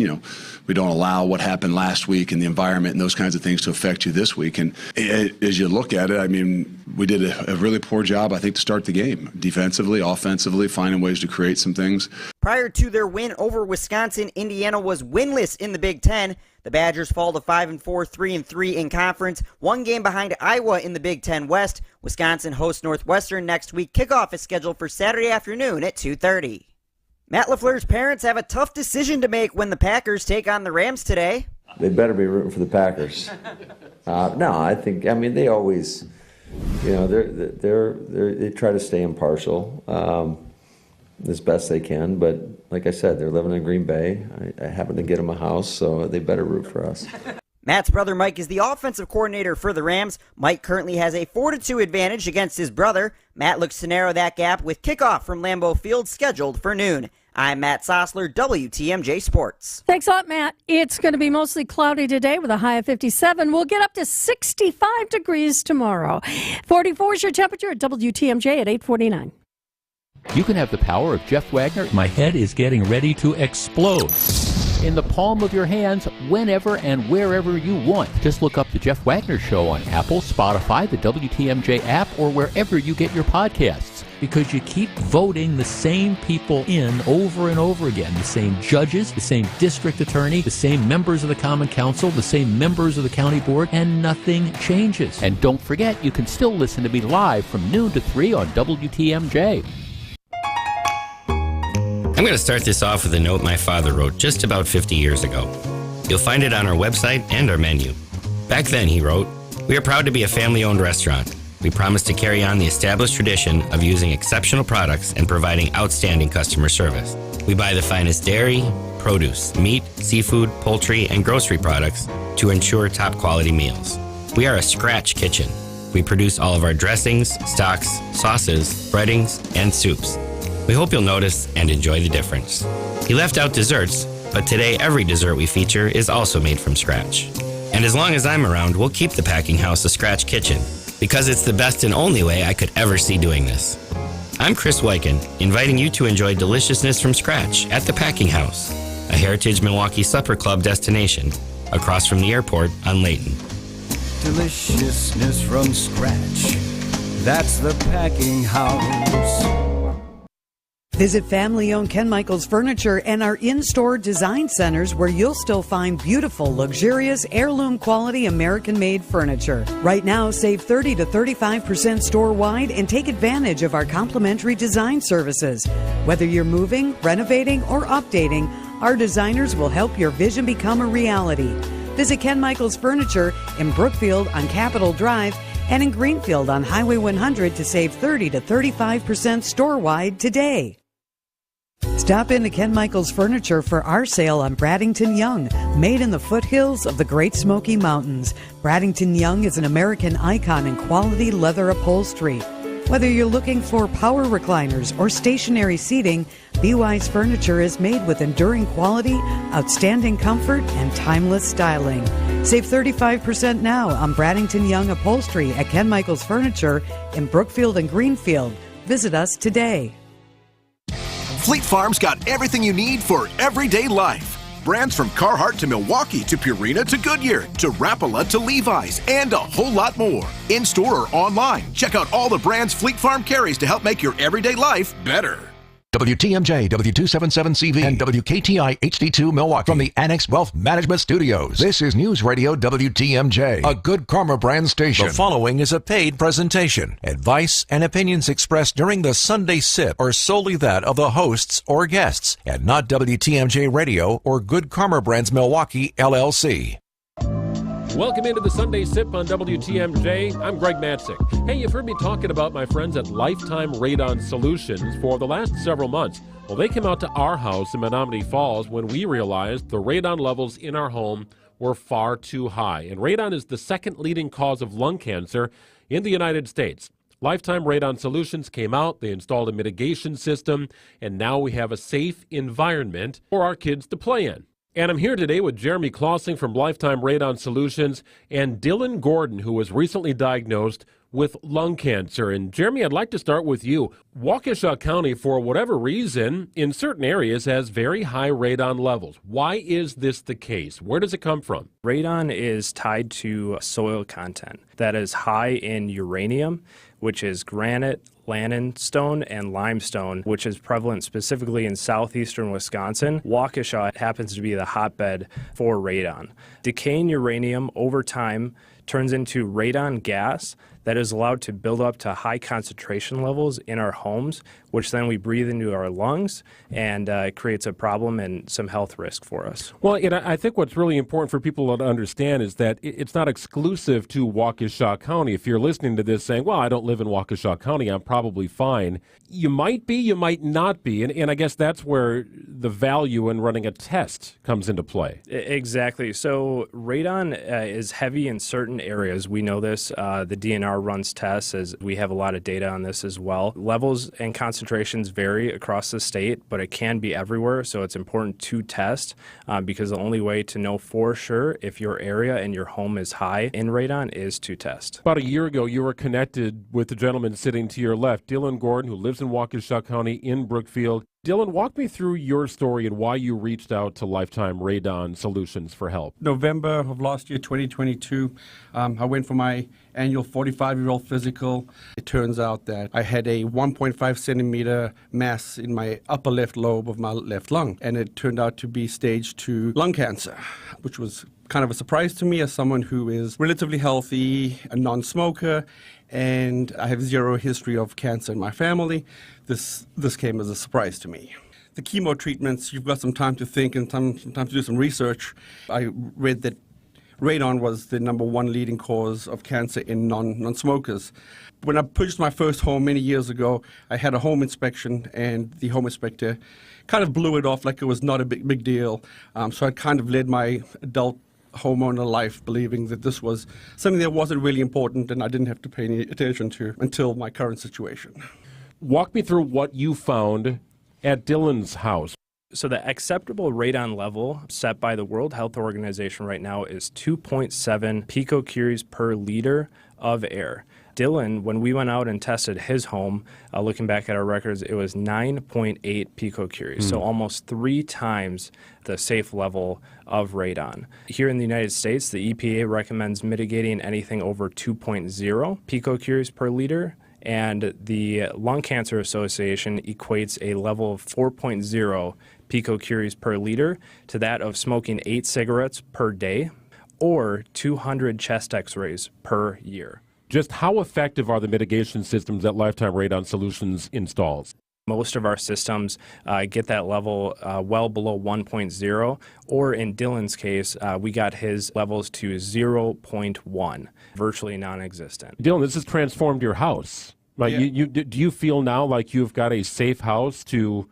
we don't allow what happened last week and the environment and those kinds of things to affect you this week. And as you look at it, I mean, we did a really poor job, I think, to start the game. Defensively, offensively, finding ways to create some things. Prior to their win over Wisconsin, Indiana was winless in the Big Ten. The Badgers fall to 5-4, 3-3 in conference, one game behind Iowa in the Big Ten West. Wisconsin hosts Northwestern next week. Kickoff is scheduled for Saturday afternoon at 2:30. Matt LaFleur's parents have a tough decision to make when the Packers take on the Rams today. They better be rooting for the Packers. They always, they try to stay impartial as best they can. But like I said, they're living in Green Bay. I happen to get them a house, so they better root for us. Matt's brother Mike is the offensive coordinator for the Rams. Mike currently has a 4-2 advantage against his brother. Matt looks to narrow that gap with kickoff from Lambeau Field scheduled for noon. I'm Matt Sossler, WTMJ Sports. Thanks a lot, Matt. It's going to be mostly cloudy today with a high of 57. We'll get up to 65 degrees tomorrow. 44 is your temperature at WTMJ at 8:49. You can have the power of Jeff Wagner. My head is getting ready to explode. In the palm of your hands, whenever and wherever you want. Just look up The Jeff Wagner Show on Apple, Spotify, the WTMJ app, or wherever you get your podcasts. Because you keep voting the same people in over and over again. The same judges, the same district attorney, the same members of the Common Council, the same members of the county board, and nothing changes. And don't forget, you can still listen to me live from noon to 3 on WTMJ. I'm going to start this off with a note my father wrote just about 50 years ago. You'll find it on our website and our menu. Back then, he wrote, "We are proud to be a family-owned restaurant. We promise to carry on the established tradition of using exceptional products and providing outstanding customer service. We buy the finest dairy, produce, meat, seafood, poultry, and grocery products to ensure top-quality meals. We are a scratch kitchen. We produce all of our dressings, stocks, sauces, breadings, and soups. We hope you'll notice and enjoy the difference." He left out desserts, but today every dessert we feature is also made from scratch. And as long as I'm around, we'll keep the Packing House a scratch kitchen, because it's the best and only way I could ever see doing this. I'm Chris Weichen, inviting you to enjoy deliciousness from scratch at the Packing House, a Heritage Milwaukee Supper Club destination, across from the airport on Layton. Deliciousness from scratch. That's the Packing House. Visit family-owned Ken Michaels Furniture and our in-store design centers where you'll still find beautiful, luxurious, heirloom-quality American-made furniture. Right now, save 30 to 35% store-wide and take advantage of our complimentary design services. Whether you're moving, renovating, or updating, our designers will help your vision become a reality. Visit Ken Michaels Furniture in Brookfield on Capitol Drive and in Greenfield on Highway 100 to save 30 to 35% store-wide today. Stop into Ken Michaels Furniture for our sale on Bradington Young, made in the foothills of the Great Smoky Mountains. Bradington Young is an American icon in quality leather upholstery. Whether you're looking for power recliners or stationary seating, BY's Furniture is made with enduring quality, outstanding comfort, and timeless styling. Save 35% now on Bradington Young upholstery at Ken Michaels Furniture in Brookfield and Greenfield. Visit us today. Fleet Farm's got everything you need for everyday life. Brands from Carhartt to Milwaukee to Purina to Goodyear to Rapala to Levi's and a whole lot more. In-store or online, check out all the brands Fleet Farm carries to help make your everyday life better. WTMJ, W277CV, and WKTI HD2 Milwaukee from the Annex Wealth Management Studios. This is News Radio WTMJ, a Good Karma brand station. The following is a paid presentation. Advice and opinions expressed during the Sunday Sip are solely that of the hosts or guests, and not WTMJ Radio or Good Karma Brands Milwaukee, LLC. Welcome into the Sunday Sip on WTMJ. I'm Greg Matzik. Hey, you've heard me talking about my friends at Lifetime Radon Solutions for the last several months. Well, they came out to our house in Menominee Falls when we realized the radon levels in our home were far too high. And radon is the second leading cause of lung cancer in the United States. Lifetime Radon Solutions came out, they installed a mitigation system, and now we have a safe environment for our kids to play in. And I'm here today with Jeremy Clausing from Lifetime Radon Solutions and Dylan Gordon, who was recently diagnosed with lung cancer. And Jeremy, I'd like to start with you. Waukesha County, for whatever reason, in certain areas has very high radon levels. Why is this the case? Where does it come from? Radon is tied to soil content that is high in uranium, which is granite, Lannonstone, and limestone, which is prevalent specifically in southeastern Wisconsin. Waukesha happens to be the hotbed for radon. Decaying uranium over time turns into radon gas that is allowed to build up to high concentration levels in our homes, which then we breathe into our lungs, and it creates a problem and some health risk for us. Well, I think what's really important for people to understand is that it's not exclusive to Waukesha County. If you're listening to this saying, well, I don't live in Waukesha County, I'm probably fine. You might be, you might not be, and I guess that's where the value in running a test comes into play. Exactly. So radon is heavy in certain areas. We know this. The DNR runs tests, as we have a lot of data on this as well. Levels and concentrations vary across the state, but it can be everywhere, so it's important to test because the only way to know for sure if your area and your home is high in radon is to test. About a year ago, you were connected with the gentleman sitting to your left, Dylan Gordon, who lives in Waukesha County in Brookfield. Dylan, walk me through your story and why you reached out to Lifetime Radon Solutions for help. November of last year, 2022, I went for my annual 45-year-old physical. It turns out that I had a 1.5 centimeter mass in my upper left lobe of my left lung, and it turned out to be stage 2 lung cancer, which was kind of a surprise to me as someone who is relatively healthy, a non-smoker, and I have zero history of cancer in my family. This came as a surprise to me. The chemo treatments, you've got some time to think and some time to do some research. I read that radon was the number one leading cause of cancer in non-smokers. When I purchased my first home many years ago, I had a home inspection, and the home inspector kind of blew it off like it was not a big deal. So I kind of led my adult homeowner life believing that this was something that wasn't really important and I didn't have to pay any attention to until my current situation. Walk me through what you found at Dylan's house. So the acceptable radon level set by the World Health Organization right now is 2.7 picocuries per liter of air. Dylan, when we went out and tested his home, looking back at our records, it was 9.8 picocuries, so almost 3 times the safe level of radon. Here in the United States, the EPA recommends mitigating anything over 2.0 picocuries per liter, And the Lung Cancer Association equates a level of 4.0 picocuries per liter to that of smoking 8 cigarettes per day or 200 chest x-rays per year. Just how effective are the mitigation systems that Lifetime Radon Solutions installs? Most of our systems get that level well below 1.0, or in Dylan's case, we got his levels to 0.1, virtually non-existent. Dylan, this has transformed your house. Like, Yeah. do you feel now like you've got a safe house to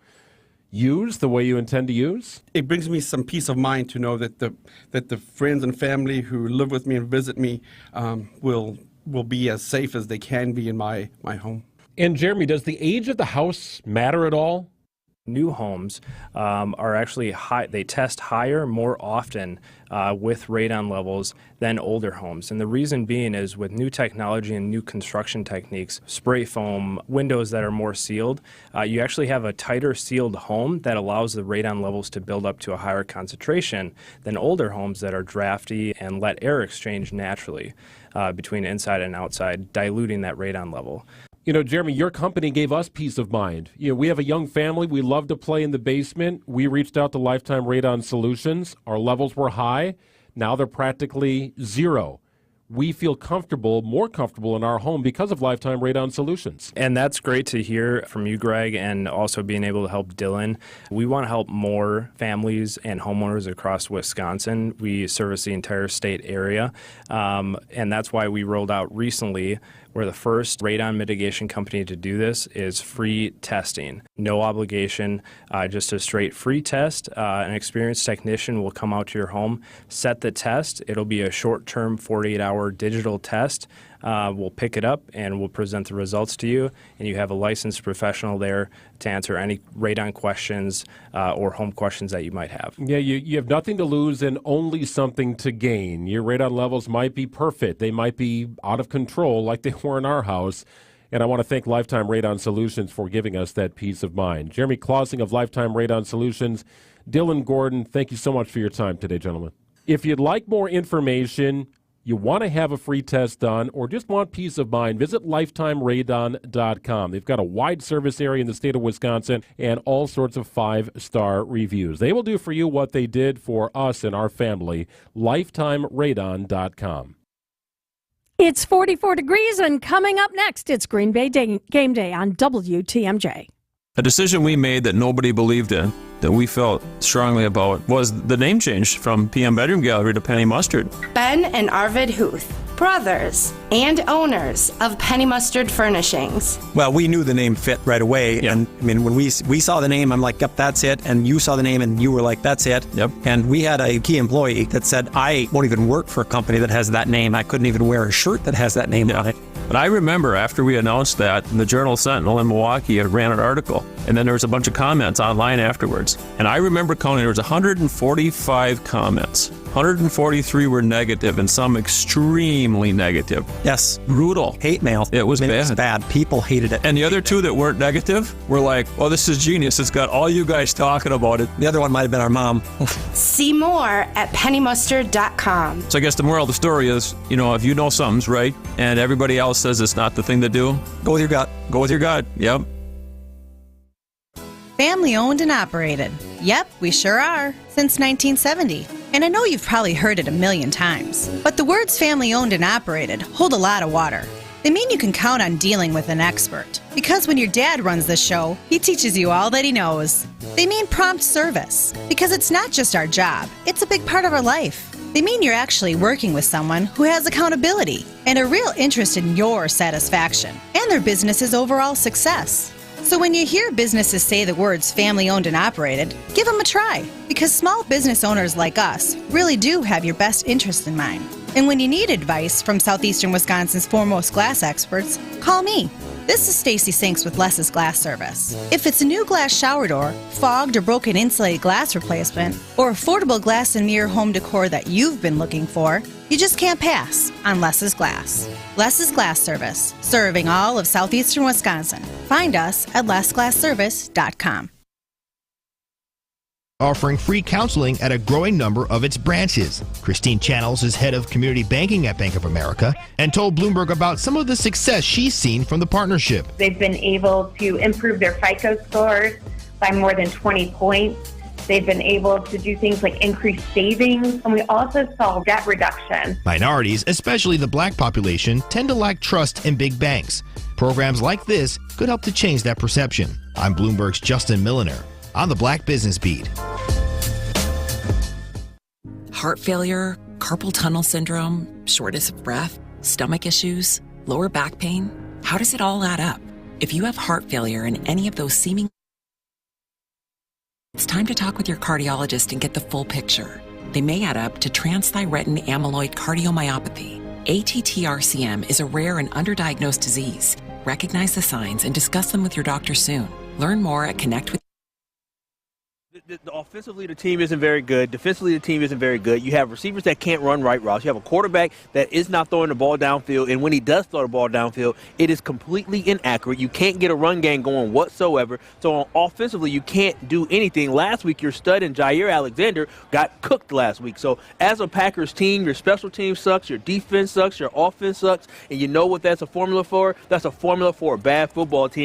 use the way you intend to use? It brings me some peace of mind to know that the friends and family who live with me and visit me will be as safe as they can be in my home. And Jeremy, does the age of the house matter at all? New homes are actually high. They test higher more often with radon levels than older homes. And the reason being is with new technology and new construction techniques, spray foam, windows that are more sealed, you actually have a tighter sealed home that allows the radon levels to build up to a higher concentration than older homes that are drafty and let air exchange naturally between inside and outside, diluting that radon level. You know, Jeremy, your company gave us peace of mind. You know, we have a young family. We love to play in the basement. We reached out to Lifetime Radon Solutions. Our levels were high. Now they're practically zero. We feel comfortable, more comfortable in our home because of Lifetime Radon Solutions. And that's great to hear from you, Greg, and also being able to help Dylan. We want to help more families and homeowners across Wisconsin. We service the entire state area, and that's why we rolled out recently. We're the first radon mitigation company to do this is free testing. No obligation, just a straight free test. An experienced technician will come out to your home, set the test. It'll be a short-term 48-hour digital test. We'll pick it up and we'll present the results to you, and you have a licensed professional there to answer any radon questions or home questions that you might have. Yeah, you have nothing to lose and only something to gain. Your radon levels might be perfect. They might be out of control like they were in our house. And I want to thank Lifetime Radon Solutions for giving us that peace of mind. Jeremy Clausing of Lifetime Radon Solutions, Dylan Gordon, thank you so much for your time today, gentlemen. If you'd like more information, you want to have a free test done, or just want peace of mind, visit lifetimeradon.com. They've got a wide service area in the state of Wisconsin and all sorts of 5-star reviews. They will do for you what they did for us and our family. Lifetimeradon.com. It's 44 degrees, and coming up next, it's Green Bay Game Day on WTMJ. A decision we made that nobody believed in, that we felt strongly about, was the name change from PM Bedroom Gallery to Penny Mustard. Ben and Arvid Huth, brothers and owners of Penny Mustard Furnishings. Well, we knew the name fit right away. Yeah. And I mean, when we saw the name, I'm like, yep, that's it. And you saw the name and you were like, that's it. Yep. And we had a key employee that said, I won't even work for a company that has that name. I couldn't even wear a shirt that has that name on it. But I remember after we announced that, the Journal Sentinel in Milwaukee had ran an article, and then there was a bunch of comments online afterwards. And I remember counting, there was 145 comments. 143 were negative, and some extremely negative. Yes. Brutal. Hate mail. It was bad. It was bad. People hated it. And the other two that weren't negative were like, oh, this is genius. It's got all you guys talking about it. The other one might have been our mom. See more at pennymustard.com. So I guess the moral of the story is, you know, if you know something's right and everybody else says it's not the thing to do, go with your gut. Go with your gut. Yep. Family owned and operated. Yep, we sure are. Since 1970. And I know you've probably heard it a million times. But the words family owned and operated hold a lot of water. They mean you can count on dealing with an expert. Because when your dad runs the show, he teaches you all that he knows. They mean prompt service. Because it's not just our job, it's a big part of our life. They mean you're actually working with someone who has accountability and a real interest in your satisfaction and their business's overall success. So when you hear businesses say the words family-owned and operated, give them a try, because small business owners like us really do have your best interest in mind. And when you need advice from southeastern Wisconsin's foremost glass experts, call me. This is Stacy Sinks with Less's Glass Service. If it's a new glass shower door, fogged or broken insulated glass replacement, or affordable glass and mirror home decor that you've been looking for, you just can't pass on Less's Glass. Less's Glass Service, serving all of southeastern Wisconsin. Find us at lessglassservice.com. offering free counseling at a growing number of its branches. Christine Channels is head of community banking at Bank of America and told Bloomberg about some of the success she's seen from the partnership. They've been able to improve their FICO scores by more than 20 points. They've been able to do things like increase savings, and we also saw debt reduction. Minorities, especially the black population, tend to lack trust in big banks. Programs like this could help to change that perception. I'm Bloomberg's Justin Milliner on the Black Business Beat. Heart failure, carpal tunnel syndrome, shortness of breath, stomach issues, lower back pain. How does it all add up? If you have heart failure and any of those seeming, it's time to talk with your cardiologist and get the full picture. They may add up to transthyretin amyloid cardiomyopathy. ATTR-CM is a rare and underdiagnosed disease. Recognize the signs and discuss them with your doctor soon. Learn more at Connect with. Offensively, the team isn't very good. Defensively, the team isn't very good. You have receivers that can't run right routes. You have a quarterback that is not throwing the ball downfield, and when he does throw the ball downfield, it is completely inaccurate. You can't get a run game going whatsoever. So offensively, you can't do anything. Last week, your stud and Jair Alexander got cooked last week. So as a Packers team, your special team sucks, your defense sucks, your offense sucks, and you know what that's a formula for? That's a formula for a bad football team.